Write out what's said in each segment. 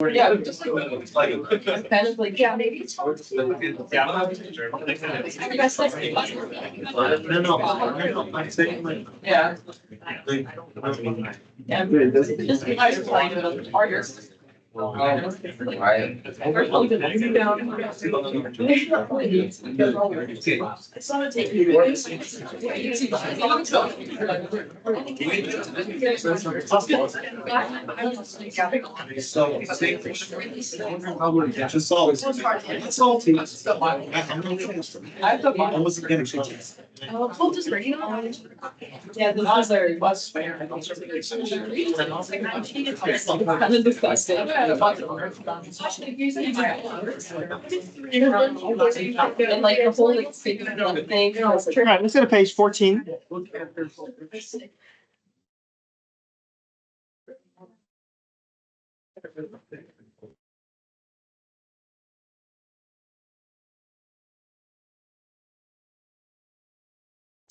Yeah, just like kind of like, yeah, maybe it's hard to. Yeah. Yeah, just be nice to play it on the harder. Right. Just solve it. It's salty. I wasn't gonna change it. We'll just bring it on. Yeah, this is our bus fare. Kind of disgusting. And like the whole like thing. All right, let's go to page 14.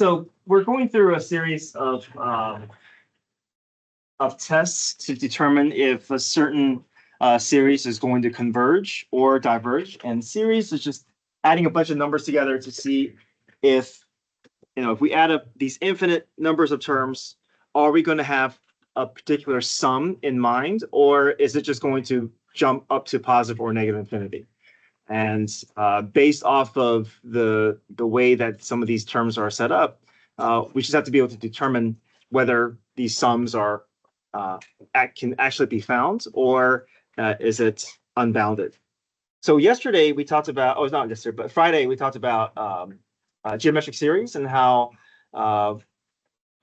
So we're going through a series of tests to determine if a certain series is going to converge or diverge. And series is just adding a bunch of numbers together to see if, if we add up these infinite numbers of terms, are we going to have a particular sum in mind, or is it just going to jump up to positive or negative infinity? And based off of the way that some of these terms are set up, we just have to be able to determine whether these sums are can actually be found, or is it unbounded. So yesterday we talked about, oh, it's not yesterday, but Friday we talked about geometric series and how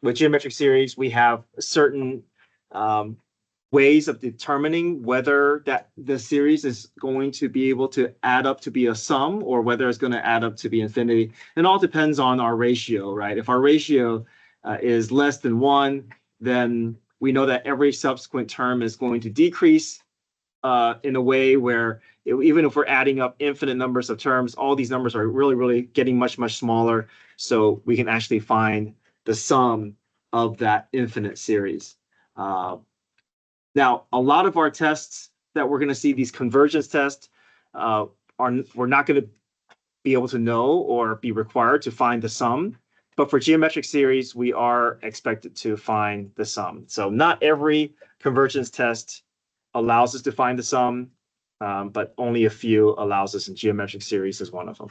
with geometric series we have certain ways of determining whether that the series is going to be able to add up to be a sum or whether it's going to add up to be infinity. It all depends on our ratio, right? If our ratio is less than 1, then we know that every subsequent term is going to decrease in a way where even if we're adding up infinite numbers of terms, all these numbers are really, really getting much, much smaller. So we can actually find the sum of that infinite series. Now, a lot of our tests that we're going to see, these convergence tests, we're not going to be able to know or be required to find the sum. But for geometric series, we are expected to find the sum. So not every convergence test allows us to find the sum, but only a few allows us, in geometric series is one of them.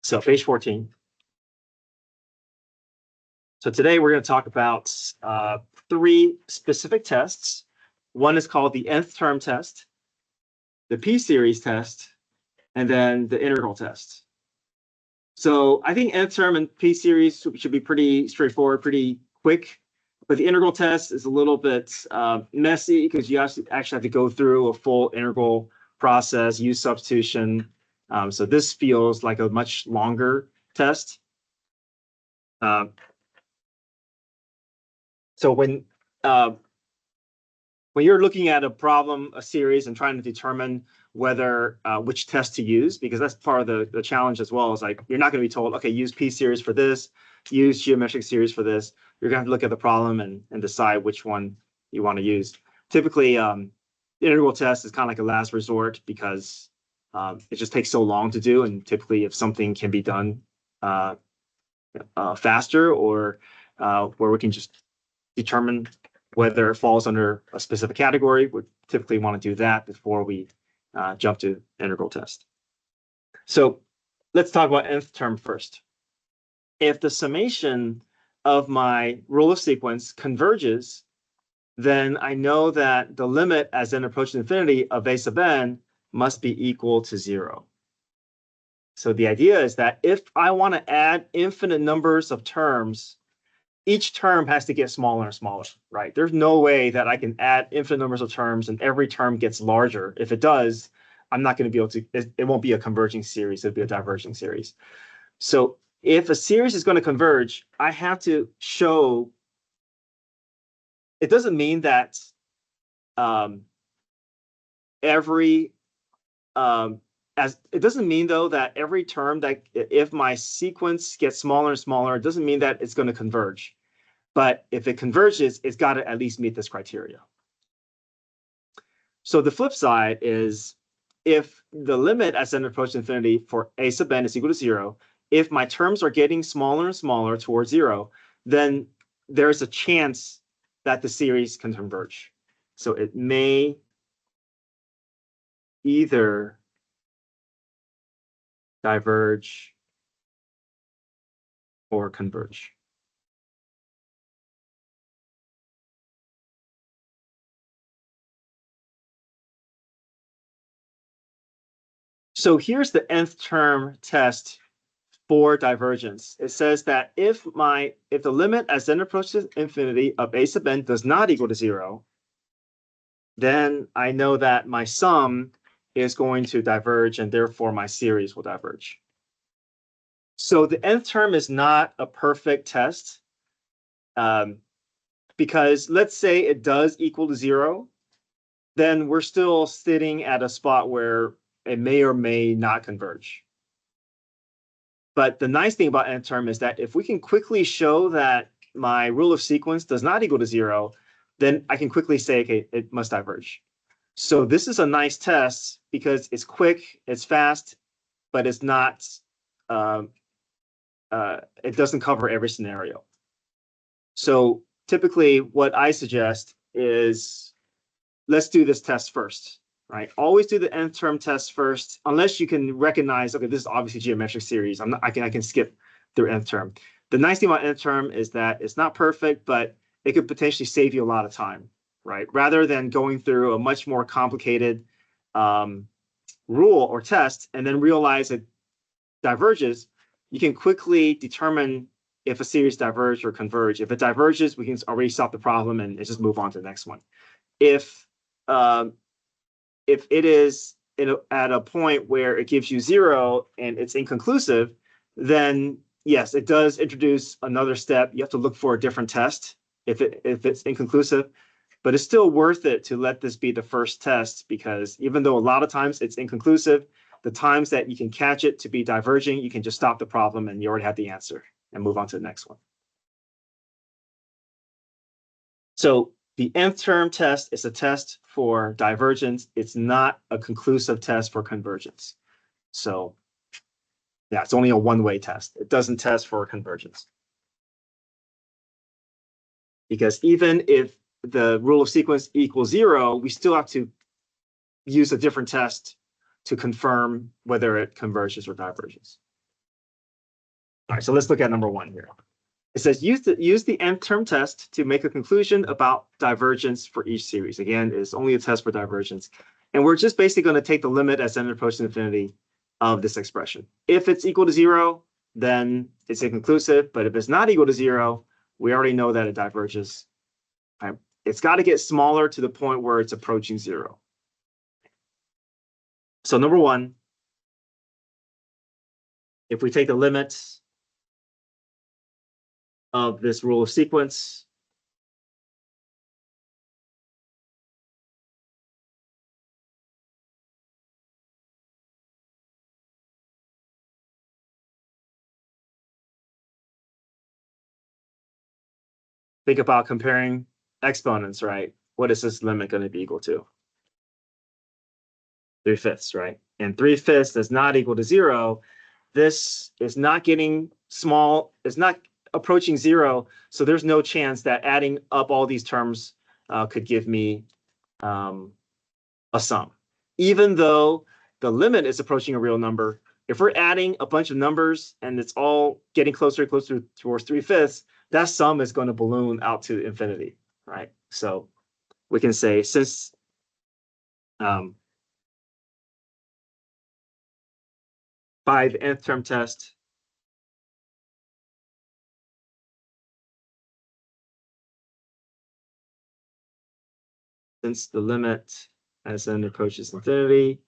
So page 14. So today we're going to talk about 3 specific tests. One is called the nth term test, the p-series test, and then the integral test. So I think nth term and p-series should be pretty straightforward, pretty quick. But the integral test is a little bit messy because you actually have to go through a full integral process, use substitution. So this feels like a much longer test. So when you're looking at a problem, a series, and trying to determine whether which test to use, because that's part of the challenge as well, is like you're not going to be told, okay, use p-series for this, use geometric series for this. You're going to have to look at the problem and decide which one you want to use. Typically, the integral test is kind of like a last resort because it just takes so long to do. And typically, if something can be done faster, or where we can just determine whether it falls under a specific category, we typically want to do that before we jump to integral test. So let's talk about nth term first. If the summation of my rule of sequence converges, then I know that the limit as n approaches infinity of a sub n must be equal to 0. So the idea is that if I want to add infinite numbers of terms, each term has to get smaller and smaller, right? There's no way that I can add infinite numbers of terms and every term gets larger. If it does, I'm not going to be able to, it won't be a converging series, it'll be a diverging series. So if a series is going to converge, I have to show, it doesn't mean that it doesn't mean though that every term that if my sequence gets smaller and smaller, it doesn't mean that it's going to converge. But if it converges, it's got to at least meet this criteria. So the flip side is if the limit as n approaches infinity for a sub n is equal to 0, if my terms are getting smaller and smaller towards 0, then there's a chance that the series can converge. So it may either diverge or converge. So here's the nth term test for divergence. It says that if the limit as n approaches infinity of a sub n does not equal to 0, then I know that my sum is going to diverge and therefore my series will diverge. So the nth term is not a perfect test because let's say it does equal to 0, then we're still sitting at a spot where it may or may not converge. But the nice thing about nth term is that if we can quickly show that my rule of sequence does not equal to 0, then I can quickly say, okay, it must diverge. So this is a nice test because it's quick, it's fast, but it's not, it doesn't cover every scenario. So typically what I suggest is let's do this test first, right? Always do the nth term test first, unless you can recognize, okay, this is obviously geometric series. I can skip through nth term. The nice thing about nth term is that it's not perfect, but it could potentially save you a lot of time, right? Rather than going through a much more complicated rule or test and then realize it diverges, you can quickly determine if a series diverges or converge. If it diverges, we can already solve the problem and just move on to the next one. If it is at a point where it gives you 0 and it's inconclusive, then yes, it does introduce another step. You have to look for a different test if it's inconclusive, but it's still worth it to let this be the first test because even though a lot of times it's inconclusive, the times that you can catch it to be diverging, you can just stop the problem and you already have the answer and move on to the next one. So the nth term test is a test for divergence. It's not a conclusive test for convergence. So yeah, it's only a one-way test. It doesn't test for convergence. Because even if the rule of sequence equals 0, we still have to use a different test to confirm whether it converges or diverges. All right, so let's look at number 1 here. It says use the nth term test to make a conclusion about divergence for each series. Again, it's only a test for divergence. And we're just basically going to take the limit as n approaches infinity of this expression. If it's equal to 0, then it's inconclusive. But if it's not equal to 0, we already know that it diverges. Right? It's got to get smaller to the point where it's approaching 0. So number 1, if we take the limits of this rule of sequence, think about comparing exponents, right? What is this limit going to be equal to? 3/5, right? And 3/5 is not equal to 0. This is not getting small. It's not approaching 0. So there's no chance that adding up all these terms could give me a sum. Even though the limit is approaching a real number, if we're adding a bunch of numbers and it's all getting closer and closer towards 3/5, that sum is going to balloon out to infinity, right? So we can say since by the nth term test, since the limit as n approaches infinity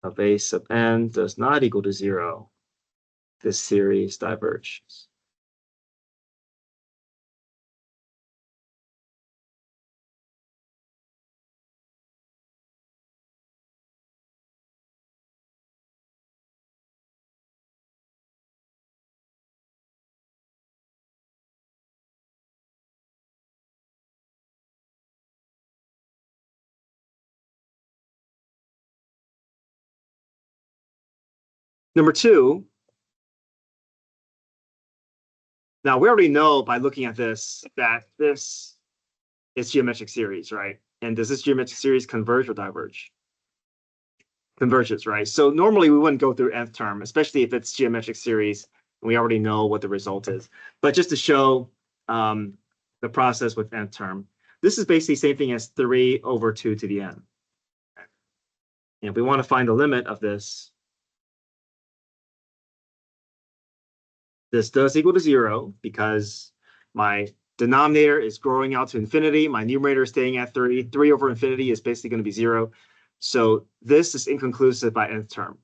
of a sub n does not equal to 0, this series diverges. Number two, now we already know by looking at this that this is geometric series, right? And does this geometric series converge or diverge? Converges, right? So normally we wouldn't go through nth term, especially if it's geometric series and we already know what the result is. But just to show the process with nth term, this is basically the same thing as 3 over 2 to the n. And if we want to find the limit of this, this does equal to 0 because my denominator is growing out to infinity. My numerator is staying at 3. 3 over infinity is basically going to be 0. So this is inconclusive by nth term.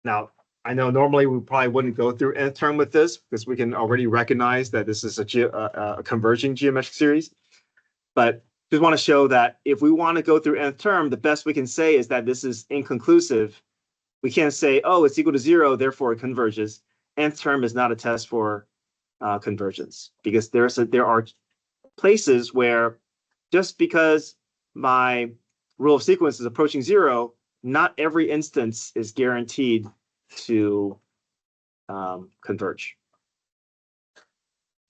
Now, I know normally we probably wouldn't go through nth term with this because we can already recognize that this is a converging geometric series. But just want to show that if we want to go through nth term, the best we can say is that this is inconclusive. We can't say, oh, it's equal to 0, therefore it converges. Nth term is not a test for convergence because there are places where just because my rule of sequence is approaching 0, not every instance is guaranteed to converge.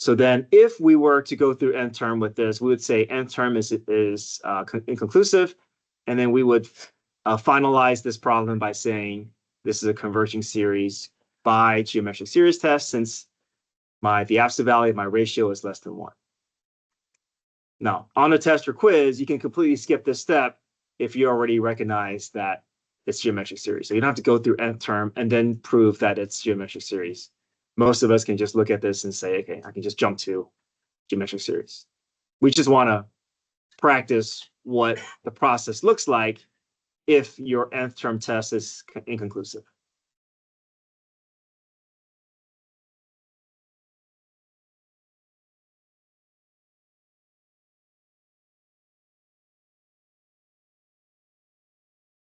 So then if we were to go through nth term with this, we would say nth term is inconclusive, and then we would finalize this problem by saying this is a converging series by geometric series test since the absolute value of my ratio is less than 1. Now, on a test or quiz, you can completely skip this step if you already recognize that it's geometric series. So you don't have to go through nth term and then prove that it's geometric series. Most of us can just look at this and say, okay, I can just jump to geometric series. We just want to practice what the process looks like if your nth term test is inconclusive.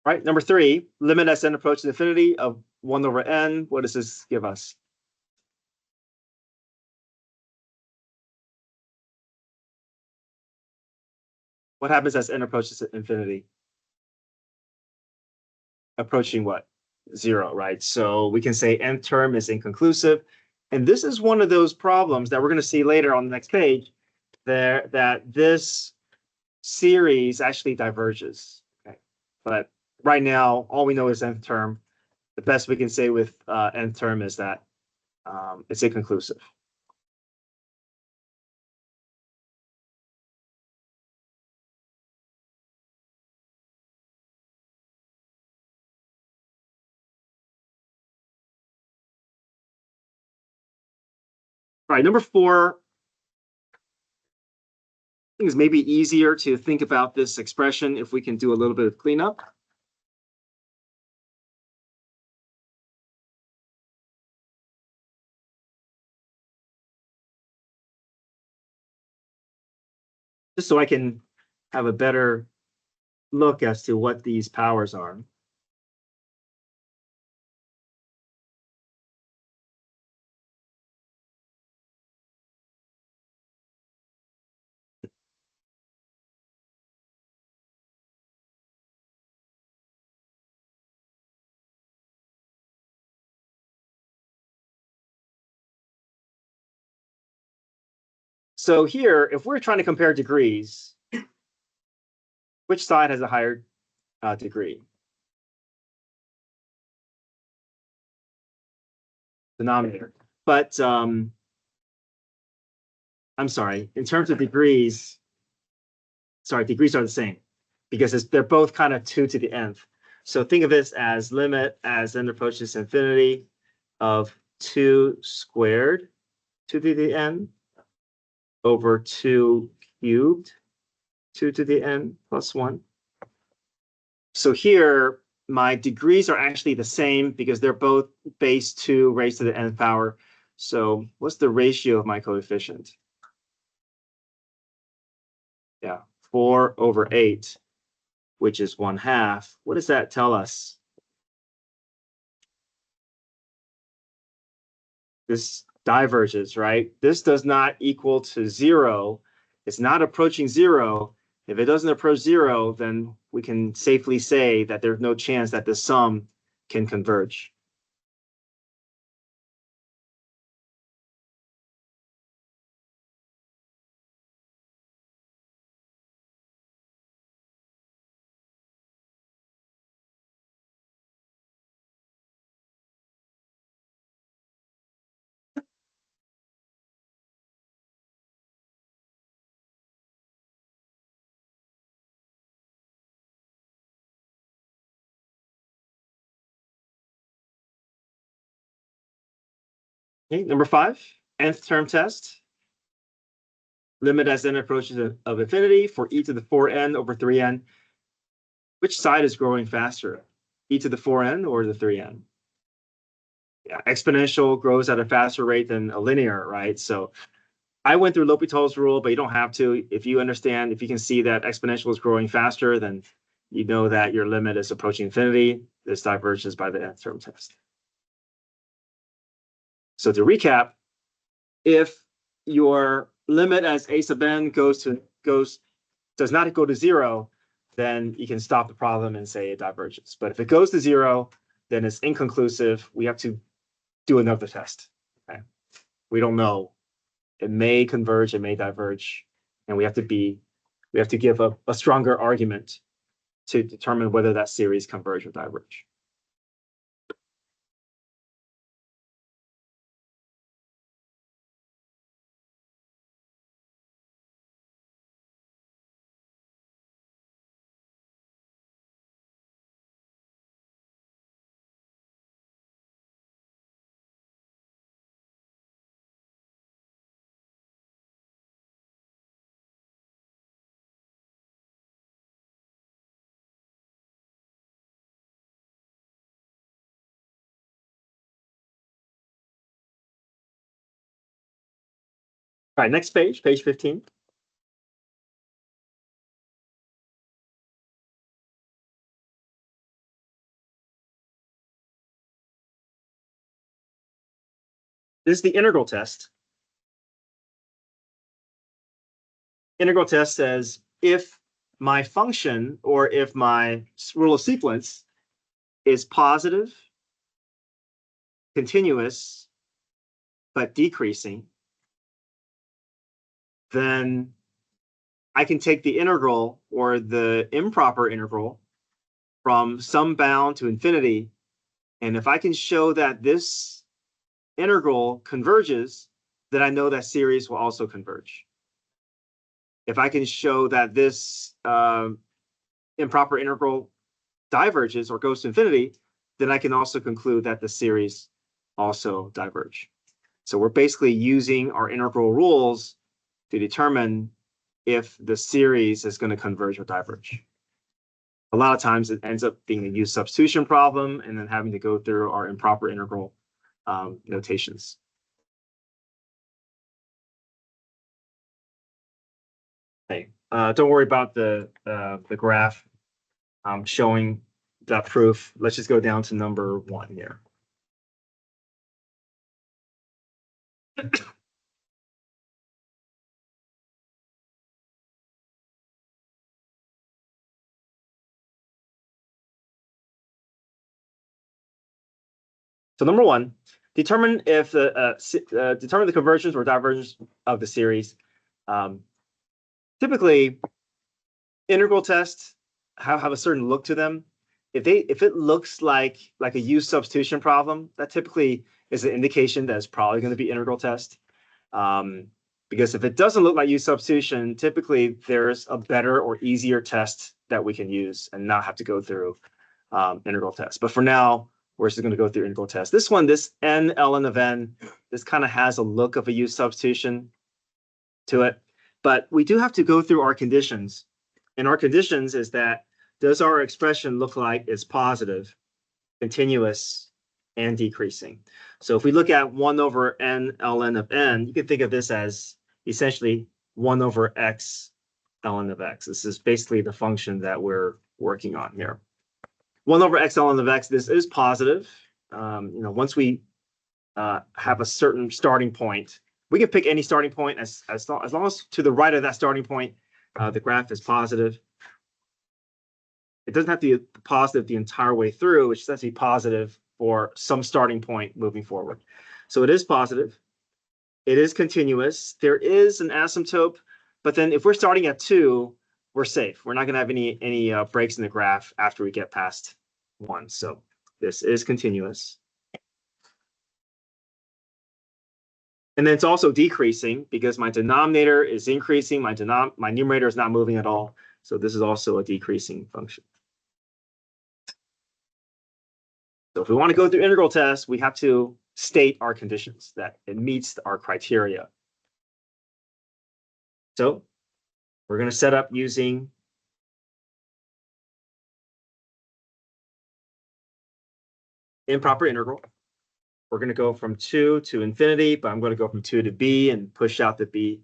Right, number 3, limit as n approaches infinity of 1 over n. What does this give us? What happens as n approaches infinity? Approaching what? 0, right? So we can say nth term is inconclusive. And this is one of those problems that we're going to see later on the next page there that this series actually diverges. Okay, but right now, all we know is nth term. The best we can say with nth term is that it's inconclusive. All right, number 4, I think it's maybe easier to think about this expression if we can do a little bit of cleanup. Just so I can have a better look as to what these powers are. So here, if we're trying to compare degrees, which side has a higher degree? Denominator. But I'm sorry, in terms of degrees, sorry, degrees are the same because they're both kind of 2 to the nth. So think of this as limit as n approaches infinity of 2 squared 2 to the n over 2 cubed 2 to the n plus 1. So here, my degrees are actually the same because they're both base 2 raised to the nth power. So what's the ratio of my coefficient? Yeah, 4 over 8, which is 1/2. What does that tell us? This diverges, right? This does not equal to 0. It's not approaching 0. If it doesn't approach 0, then we can safely say that there's no chance that the sum can converge. Okay, number 5, nth term test. Limit as n approaches of infinity for e to the 4n over 3n. Which side is growing faster, e to the 4n or the 3n? Yeah, exponential grows at a faster rate than a linear, right? So I went through L'Hopital's rule, but you don't have to. If you understand, if you can see that exponential is growing faster, then you know that your limit is approaching infinity. This diverges by the nth term test. So to recap, if your limit as a sub n does not go to 0, then you can stop the problem and say it diverges. But if it goes to 0, then it's inconclusive. We have to do another test. Okay? We don't know. It may converge, it may diverge, and we have to give a stronger argument to determine whether that series converge or diverge. All right, next page, page 15. This is the integral test. Integral test says if my function or if my rule of sequence is positive, continuous, but decreasing, then I can take the integral or the improper integral from some bound to infinity. And if I can show that this integral converges, then I know that series will also converge. If I can show that this improper integral diverges or goes to infinity, then I can also conclude that the series also diverge. So we're basically using our integral rules to determine if the series is going to converge or diverge. A lot of times it ends up being a use substitution problem and then having to go through our improper integral notations. Okay, don't worry about the graph showing that proof. Let's just go down to number 1 here. So number 1, determine if determine the convergence or divergence of the series. Typically, integral tests have a certain look to them. If it looks like a use substitution problem, that typically is an indication that it's probably going to be integral test. Because if it doesn't look like use substitution, typically there's a better or easier test that we can use and not have to go through integral tests. But for now, we're just going to go through integral tests. This one, this n ln of n, this kind of has a look of a use substitution to it. But we do have to go through our conditions. And our conditions is that, does our expression look like it's positive, continuous, and decreasing? So if we look at 1 over n ln of n, you can think of this as essentially 1 over x ln of x. This is basically the function that we're working on here. 1 over x ln of x, this is positive. Once we have a certain starting point, we can pick any starting point as long as to the right of that starting point, the graph is positive. It doesn't have to be positive the entire way through. It just has to be positive for some starting point moving forward. So it is positive. It is continuous. There is an asymptote, but then if we're starting at 2, we're safe. We're not going to have any breaks in the graph after we get past 1. So this is continuous. And then it's also decreasing because my denominator is increasing. My numerator is not moving at all. So this is also a decreasing function. So if we want to go through integral tests, we have to state our conditions that it meets our criteria. So we're going to set up using improper integral. We're going to go from 2 to infinity, but I'm going to go from 2 to b and push out the b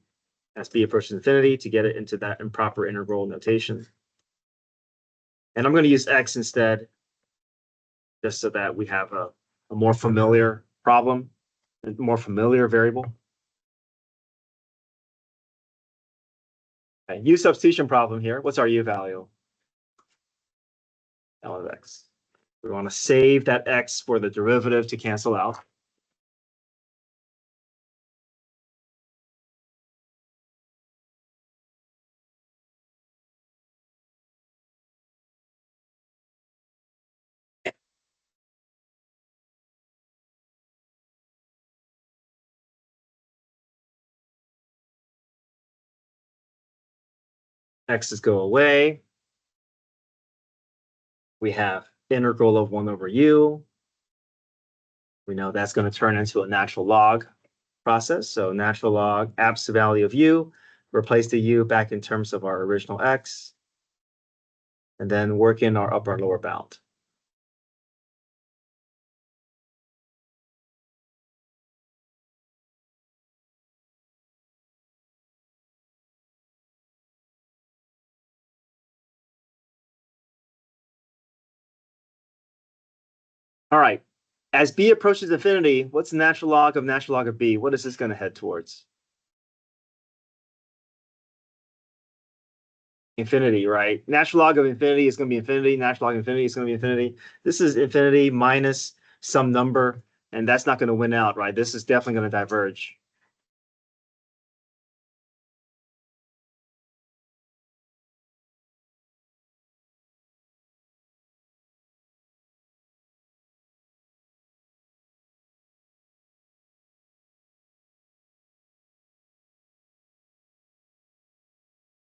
as b approaches infinity to get it into that improper integral notation. And I'm going to use x instead, just so that we have a more familiar problem, a more familiar variable. Okay, u substitution problem here. What's our u value? L of x. We want to save that x for the derivative to cancel out. X's go away. We have integral of 1 over u. We know that's going to turn into a natural log process. So natural log absolute value of u, replace the u back in terms of our original x, and then work in our upper and lower bound. All right. As b approaches infinity, what's the natural log of b? What is this going to head towards? Infinity, right? Natural log of infinity is going to be infinity. Natural log of infinity is going to be infinity. This is infinity minus some number, and that's not going to win out, right? This is definitely going to diverge.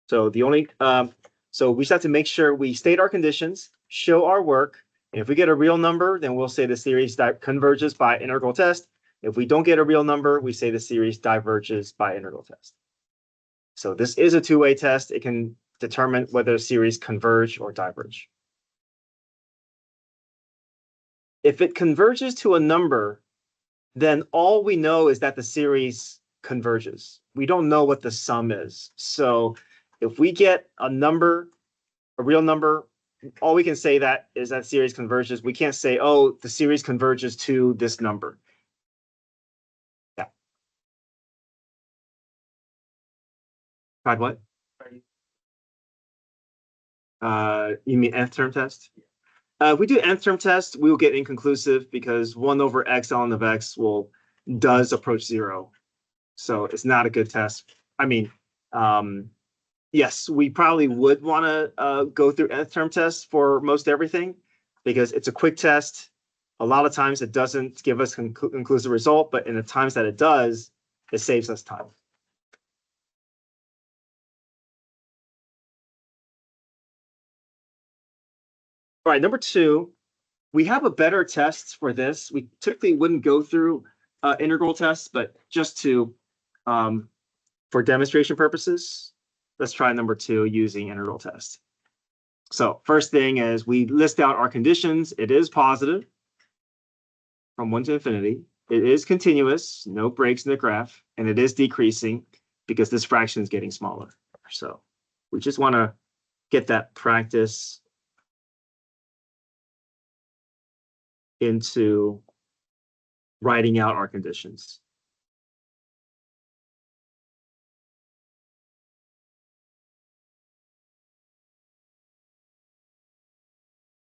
So the only so we just have to make sure we state our conditions, show our work, and if we get a real number, then we'll say the series converges by integral test. If we don't get a real number, we say the series diverges by integral test. So this is a two-way test. It can determine whether series converge or diverge. If it converges to a number, then all we know is that the series converges. We don't know what the sum is. So if we get a number, a real number, all we can say that is that series converges. We can't say, oh, the series converges to this number. Yeah. Tried what? You mean nth term test? If we do nth term test, we will get inconclusive because 1 over x ln of x does approach 0. So it's not a good test. I mean, yes, we probably would want to go through nth term tests for most everything because it's a quick test. A lot of times it doesn't give us conclusive result, but in the times that it does, it saves us time. All right, number 2, we have a better test for this. We typically wouldn't go through integral tests, but just to for demonstration purposes, let's try number 2 using integral test. So first thing is we list out our conditions. It is positive from 1 to infinity. It is continuous, no breaks in the graph, and it is decreasing because this fraction is getting smaller. So we just want to get that practice into writing out our conditions.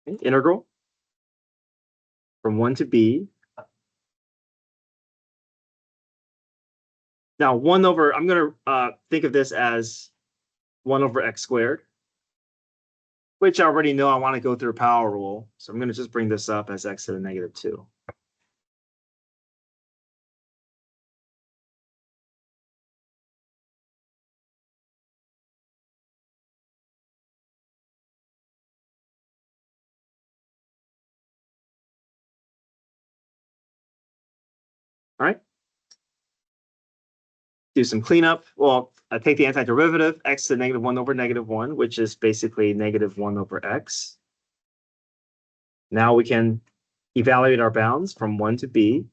integral from 1 to b. Now, 1 over, I'm going to think of this as 1 over x squared, which I already know I want to go through power rule. So I'm going to just bring this up as x to the -2. All right. Do some cleanup. Well, I take the antiderivative, x to the -1 over -1, which is basically -1 over x. Now we can evaluate our bounds from 1 to b.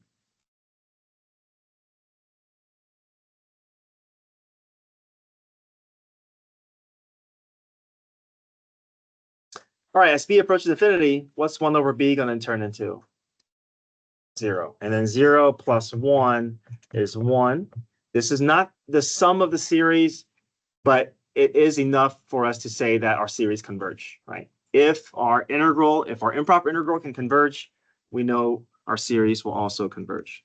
All right, as b approaches infinity, what's 1 over b going to turn into? 0. And then 0 plus 1 is 1. This is not the sum of the series, but it is enough for us to say that our series converge, right? If our improper integral can converge, we know our series will also converge.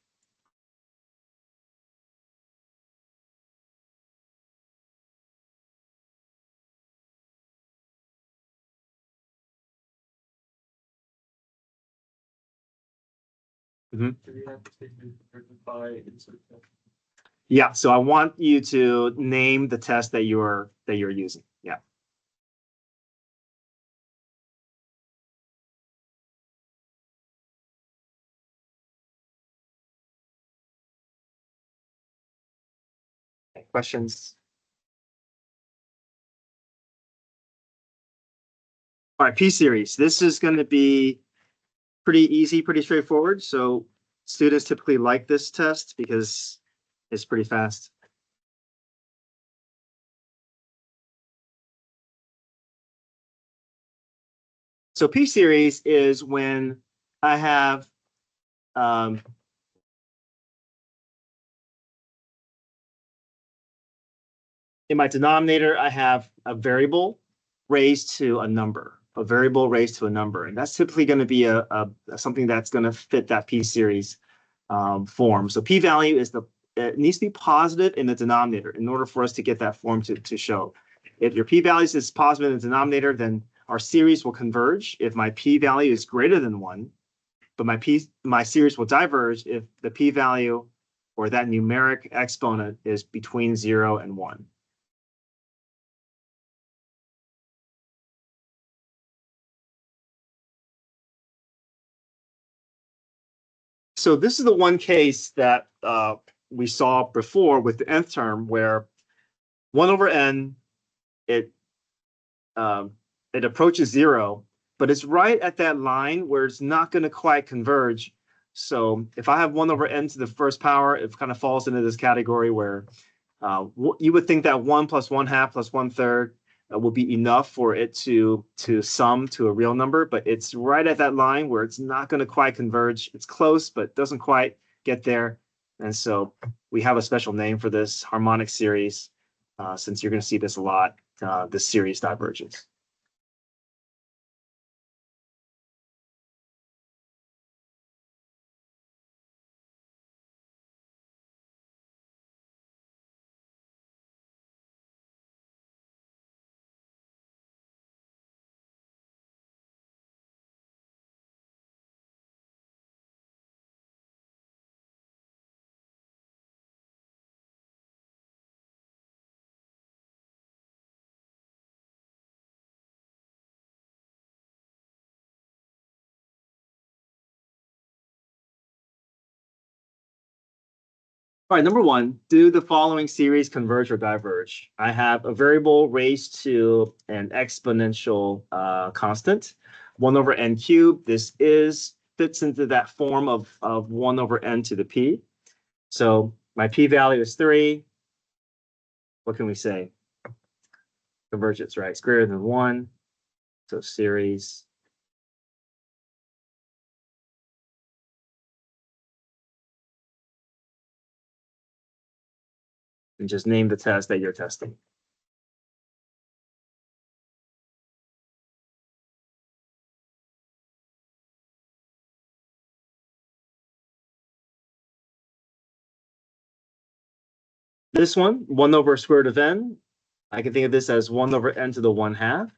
Yeah, so I want you to name the test that you're using. Yeah. Okay, questions? All right, P series. This is going to be pretty easy, pretty straightforward. So students typically like this test because it's pretty fast. So P series is when I have in my denominator, I have a variable raised to a number, and that's typically going to be a something that's going to fit that P series form. So P value is it needs to be positive in the denominator in order for us to get that form to show. If your P value is positive in the denominator, then our series will converge if my P value is greater than 1, but my series will diverge if the P value or that numeric exponent is between 0 and 1. So this is the one case that we saw before with the nth term where 1 over n, it approaches 0, but it's right at that line where it's not going to quite converge. So if I have 1 over n to the first power, it kind of falls into this category where you would think that 1 plus 1/2 plus 1/3 will be enough for it to sum to a real number, but it's right at that line where it's not going to quite converge. It's close, but doesn't quite get there. And so we have a special name for this harmonic series, since you're going to see this a lot, this series divergence. All right, number 1, do the following series converge or diverge? I have a variable raised to an exponential constant, 1 over n cubed. This fits into that form of 1 over n to the p. So my p value is 3. What can we say? Convergence, right? It's greater than 1. So series. And just name the test that you're testing. This one, 1 over square root of n, I can think of this as 1 over n to the 1/2.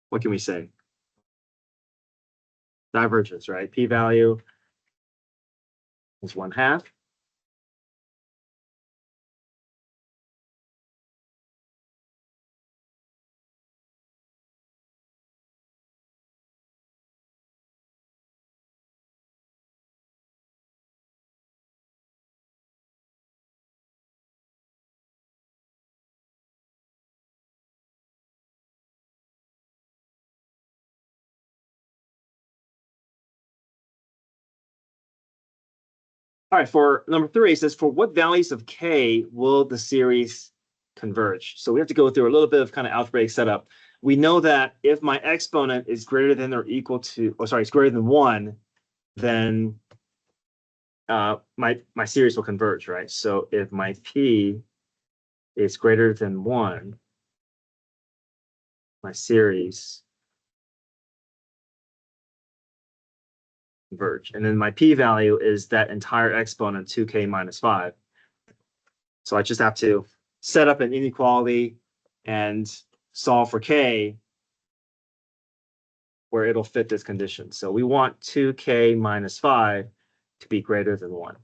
What can we say? Divergence, right? P-value is 1/2. All right, for number 3, it says, for what values of k will the series converge? So we have to go through a little bit of kind of algebraic setup. We know that if my exponent is greater than or equal to, it's greater than 1, then my series will converge, right? So if my p is greater than 1, my series converge. And then my p-value is that entire exponent, 2k minus 5. So I just have to set up an inequality and solve for k where it'll fit this condition. So we want 2k minus 5 to be greater than 1.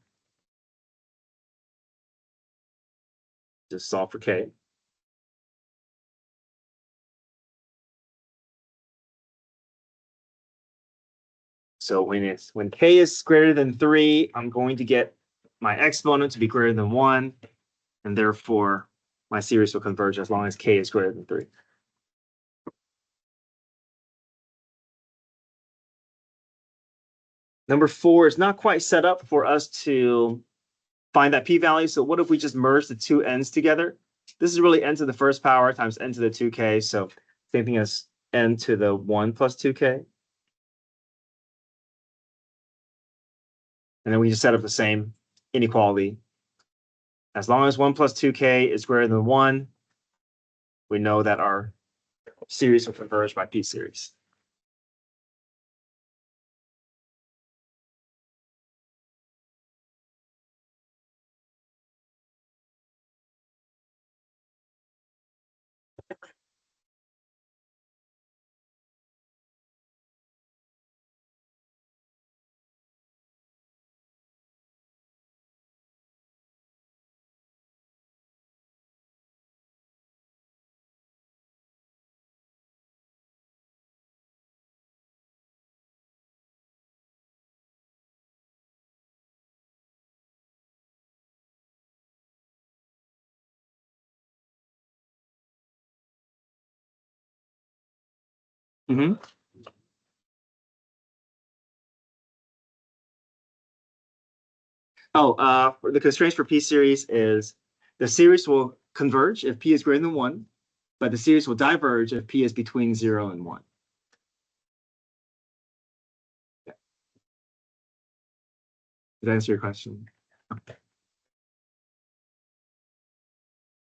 Just solve for k. So when k is greater than 3, I'm going to get my exponent to be greater than 1, and therefore my series will converge as long as k is greater than 3. Number 4 is not quite set up for us to find that p-value. So what if we just merge the two n's together? This is really n to the first power times n to the 2k. So same thing as n to the 1 plus 2k. And then we just set up the same inequality. As long as 1 plus 2k is greater than 1, we know that our series will converge by p series. Mm-hmm. The constraints for p series is the series will converge if p is greater than 1, but the series will diverge if p is between 0 and 1. Yeah. Did that answer your question?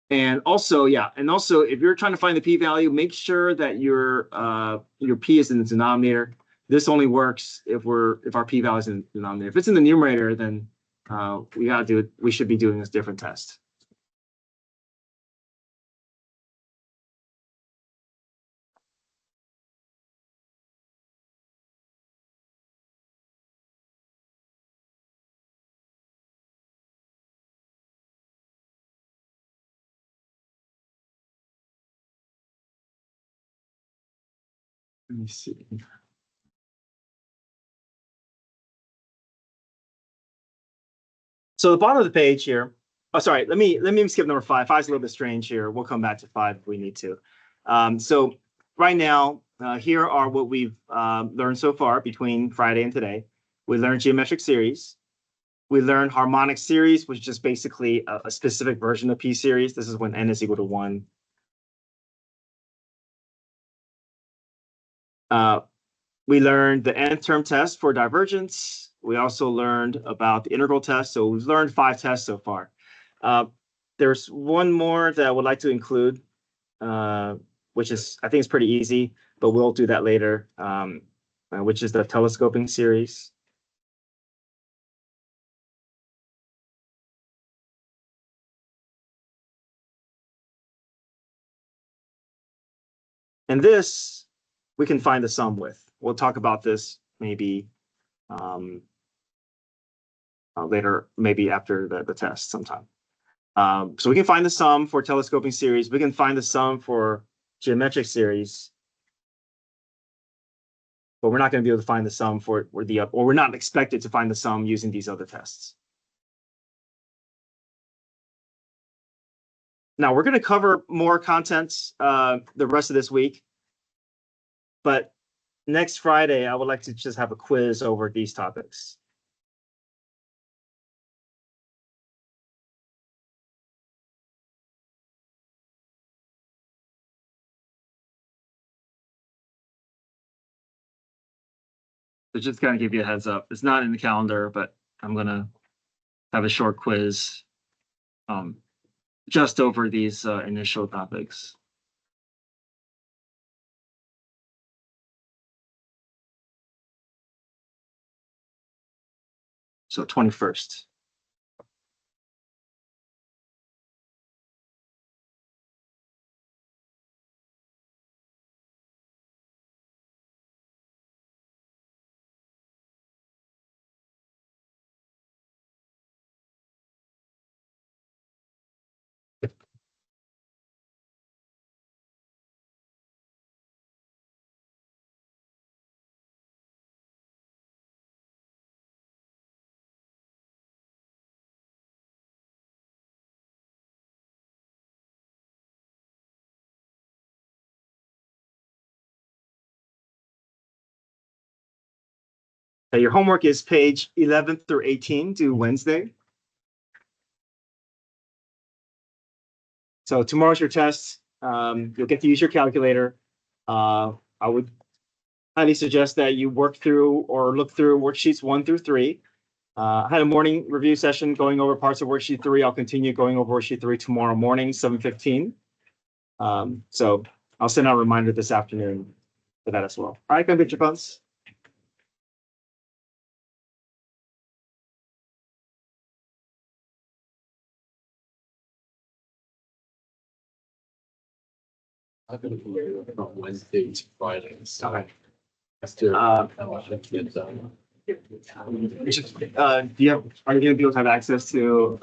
And also, if you're trying to find the p-value, make sure that your p is in the denominator. This only works if our p-value is in the denominator. If it's in the numerator, then we should be doing this different test. Let me see. So the bottom of the page here. Oh, sorry. Let me skip number 5. 5 is a little bit strange here. We'll come back to 5 if we need to. So right now, here are what we've learned so far between Friday and today. We learned geometric series. We learned harmonic series, which is just basically a specific version of p series. This is when n is equal to 1. We learned the nth term test for divergence. We also learned about the integral test. So we've learned 5 tests so far. There's one more that I would like to include, which is, I think it's pretty easy, but we'll do that later, which is the telescoping series. And this, we can find the sum with. We'll talk about this maybe later, maybe after the test sometime. So we can find the sum for telescoping series. We can find the sum for geometric series. But we're not going to be able to find the sum or we're not expected to find the sum using these other tests. Now we're going to cover more contents the rest of this week. But next Friday, I would like to just have a quiz over these topics. So just kind of give you a heads up. It's not in the calendar, but I'm going to have a short quiz just over these initial topics. So 21st. Your homework is page 11 through 18 due Wednesday. So tomorrow's your test. You'll get to use your calculator. I would highly suggest that you work through or look through worksheets 1 through 3. I had a morning review session going over parts of worksheet 3. I'll continue going over worksheet 3 tomorrow morning, 7:15. So I'll send out a reminder this afternoon for that as well. All right, go get your phones. I'm gonna be here from Wednesday to Friday. So Okay. let's do it. Uh, Do you have, are you gonna be able to have access to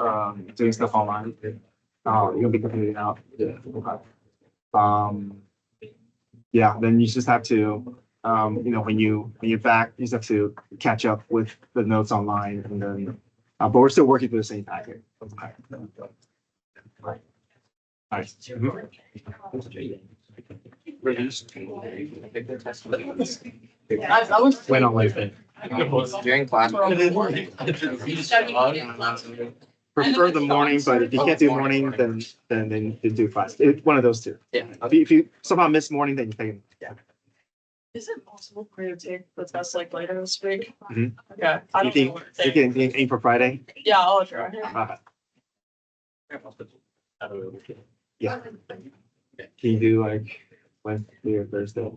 doing stuff online? Oh, you're gonna be completing it out. Yeah. Okay. Yeah, then you just have to, when you're back, you just have to catch up with the notes online and then, but we're still working through the same packet. Okay. All right. I was. When on Wednesday. During class. Prefer the morning, but if you can't do morning, then you do class. One of those two. Yeah. If you somehow miss morning, then you take it. Yeah. Is it possible for you to take the test like later this week? Mhm. Okay, I You don't know think what to you think. can aim for Friday? Yeah, I'll try. Yeah. Can you do like Wednesday or Thursday?